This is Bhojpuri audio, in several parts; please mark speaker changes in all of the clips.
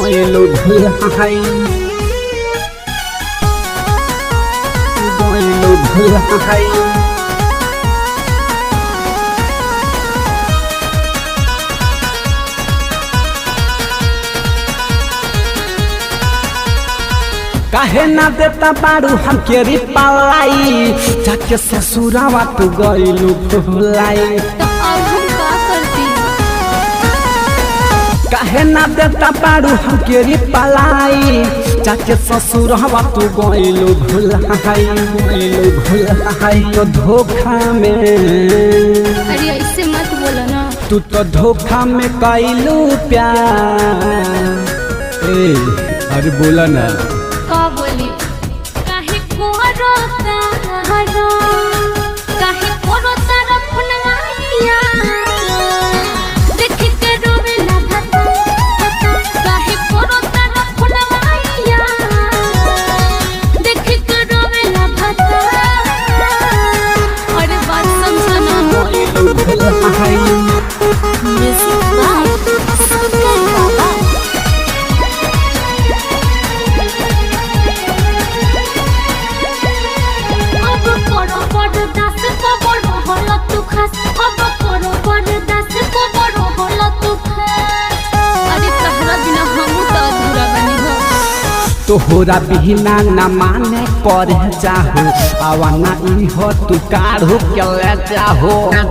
Speaker 1: गइलू भुलाई गइलू भुलाई काहे ना देता बारू हमके रिप्लाई जाके ससुरावा तू गइलू भुलाई काहे ना देता बारू हमके रिप्लाई जाके ससुरावा तू गइलू भुलाई तो धोखा में।
Speaker 2: अरे ऐसे मत बोलो ना।
Speaker 1: तू तो धोखा में कइलू प्यार। अरे बोला ना
Speaker 2: का बोली काहे कोरोता हरो काहे कोरोता रखनवाइया देख के रोवे ना भता काहे कोरोता रखनवाइया देख के रोवे ना भता। अरे बात समझना म्यूजिक बाय सुंदर बाबा।
Speaker 1: तोहरा बिना न माने पर जाहो आवाना ई हो तू काढ़ो के ले जाहो
Speaker 2: ना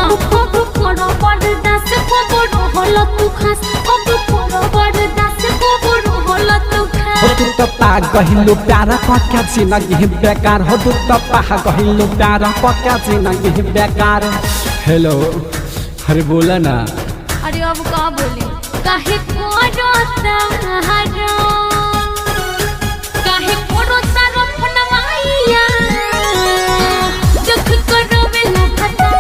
Speaker 2: अब करो बरदास को बड़ो होला तू खास अब करो बरदास को बड़ो होला तू खास।
Speaker 1: हो तू तो पा गहिलो प्यार पक्का जिंदगी बेकार हो तू तो पा गहिलो प्यार पक्का जिंदगी बेकार। हेलो अरे बोला ना।
Speaker 2: अरे अब का बोली काहे कोरोता हरो काहे कोरोता रखनवाइया देख करो बेला भता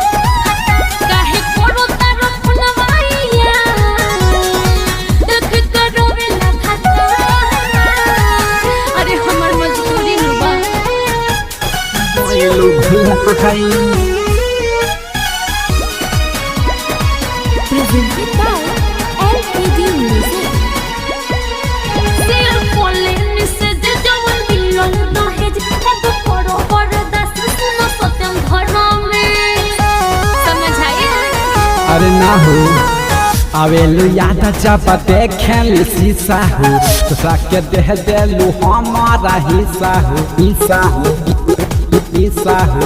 Speaker 2: काहे कोरोता रखनवाइया देख करो बेला भता। अरे हमर मजबूरी नुबा
Speaker 1: गइलू भुलाई
Speaker 2: presented by LPD Music. Ser poleni se de jawan bilon dahej अब करो बरदास सुनो सत्यम धर्म में समझ आए।
Speaker 1: अरे ना हो आवेलू याद जब देखेलू शीशा हो तो के देह देलू हमारा हिस्सा हो हिस्सा हो हिस्सा हो।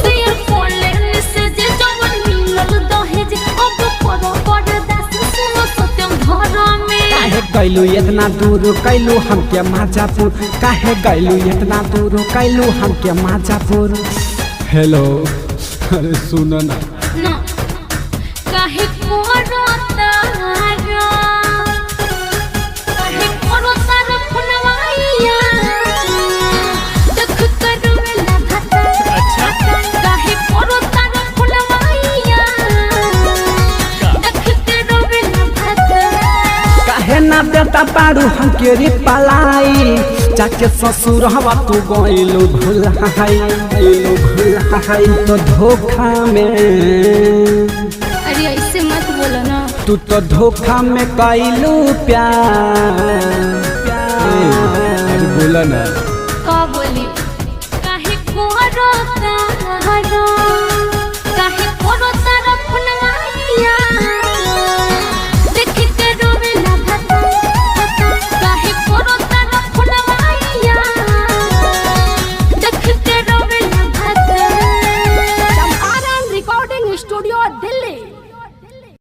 Speaker 2: Ser poleni se de jawan bilon dahej अब करो बरदास सुनो सत्यम धर्म में।
Speaker 1: काहे गइलू इतना दूर कैलू हमके माजापुर काहे गइलू इतना दूर कैलू हमके माजापुर। हेलो अरे सुनो ना
Speaker 2: ना काहे कोरोता हरो काहे कोरोता रखनवाइया देख करो बेला भता काहे कोरोता रखनवाइया देख करो बेला भता।
Speaker 1: काहे ना देता बारू हमके रिप्लाई जाके ससुर हवा तू गइलू भुलाई तो धोखा में।
Speaker 2: अरे ऐसे मत बोलो ना।
Speaker 1: तू तो धोखा में कइलू प्यार। अरे बोला ना।